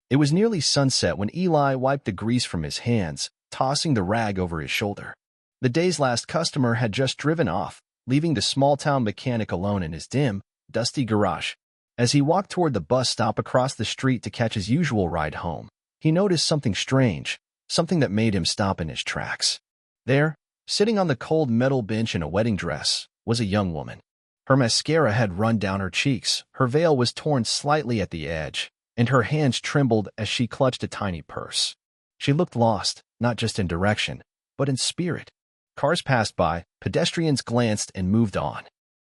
It was nearly sunset when Eli wiped the grease from his hands, tossing the rag over his shoulder. The day's last customer had just driven off, leaving the small-town mechanic alone in his dim, dusty garage. As he walked toward the bus stop across the street to catch his usual ride home, he noticed something strange, something that made him stop in his tracks. There, sitting on the cold metal bench in a wedding dress, was a young woman. Her mascara had run down her cheeks, her veil was torn slightly at the edge, and her hands trembled as she clutched a tiny purse. She looked lost, not just in direction, but in spirit. Cars passed by, pedestrians glanced and moved on.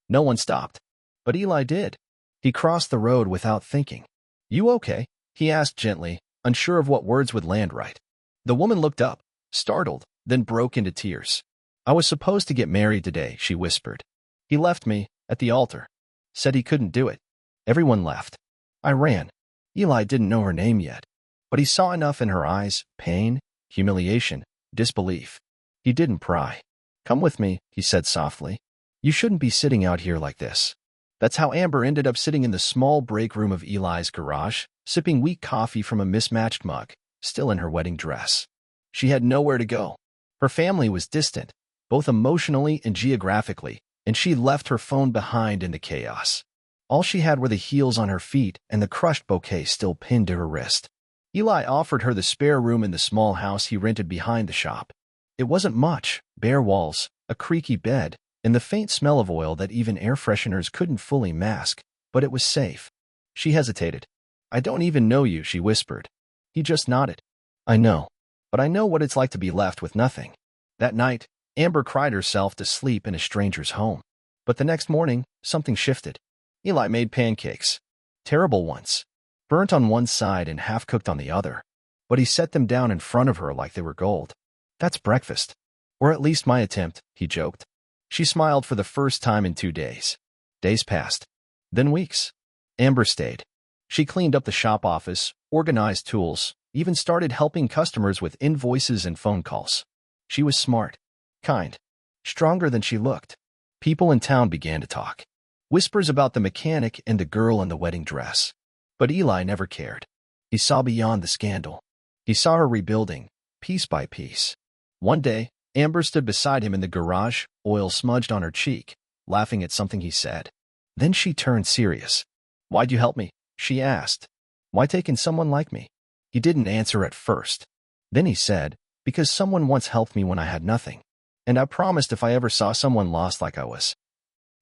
No one stopped. But Eli did. He crossed the road without thinking. "You okay?" he asked gently, unsure of what words would land right. The woman looked up, startled, then broke into tears. "I was supposed to get married today," she whispered. "He left me, at the altar. Said he couldn't do it. Everyone left. I ran." Eli didn't know her name yet, but he saw enough in her eyes, pain, humiliation, disbelief. He didn't pry. "Come with me," he said softly. "You shouldn't be sitting out here like this." That's how Amber ended up sitting in the small break room of Eli's garage, sipping weak coffee from a mismatched mug, still in her wedding dress. She had nowhere to go. Her family was distant, both emotionally and geographically, and she left her phone behind in the chaos. All she had were the heels on her feet and the crushed bouquet still pinned to her wrist. Eli offered her the spare room in the small house he rented behind the shop. It wasn't much, bare walls, a creaky bed, and the faint smell of oil that even air fresheners couldn't fully mask, but it was safe. She hesitated. "I don't even know you," she whispered. He just nodded. "I know, but I know what it's like to be left with nothing." That night, Amber cried herself to sleep in a stranger's home. But the next morning, something shifted. Eli made pancakes. Terrible ones. Burnt on one side and half-cooked on the other. But he set them down in front of her like they were gold. "That's breakfast. Or at least my attempt," he joked. She smiled for the first time in 2 days. Days passed. Then weeks. Amber stayed. She cleaned up the shop office, organized tools, even started helping customers with invoices and phone calls. She was smart, kind, stronger than she looked. People in town began to talk. Whispers about the mechanic and the girl in the wedding dress. But Eli never cared. He saw beyond the scandal. He saw her rebuilding, piece by piece. One day, Amber stood beside him in the garage, oil smudged on her cheek, laughing at something he said. Then she turned serious. "Why'd you help me?" she asked. "Why take in someone like me?" He didn't answer at first. Then he said, "Because someone once helped me when I had nothing. And I promised if I ever saw someone lost like I was,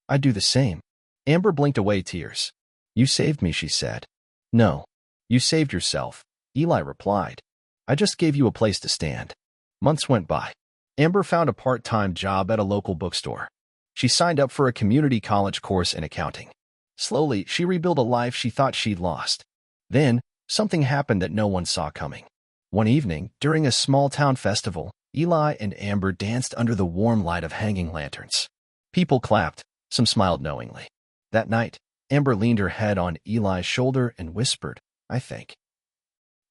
I'd do the same." Amber blinked away tears. "You saved me," she said. "No, you saved yourself," Eli replied. "I just gave you a place to stand." Months went by. Amber found a part-time job at a local bookstore. She signed up for a community college course in accounting. Slowly, she rebuilt a life she thought she'd lost. Then, something happened that no one saw coming. One evening, during a small-town festival, Eli and Amber danced under the warm light of hanging lanterns. People clapped, some smiled knowingly. That night, Amber leaned her head on Eli's shoulder and whispered, "I think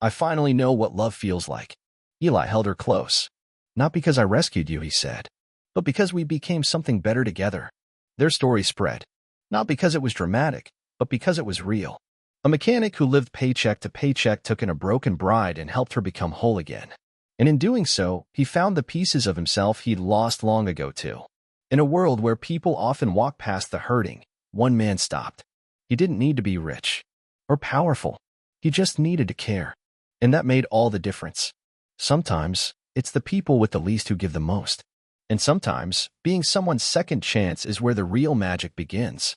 I finally know what love feels like." Eli held her close. "Not because I rescued you," he said, "but because we became something better together." Their story spread. Not because it was dramatic, but because it was real. A mechanic who lived paycheck to paycheck took in a broken bride and helped her become whole again. And in doing so, he found the pieces of himself he'd lost long ago too. In a world where people often walk past the hurting, one man stopped. He didn't need to be rich or powerful. He just needed to care. And that made all the difference. Sometimes, it's the people with the least who give the most. And sometimes, being someone's second chance is where the real magic begins.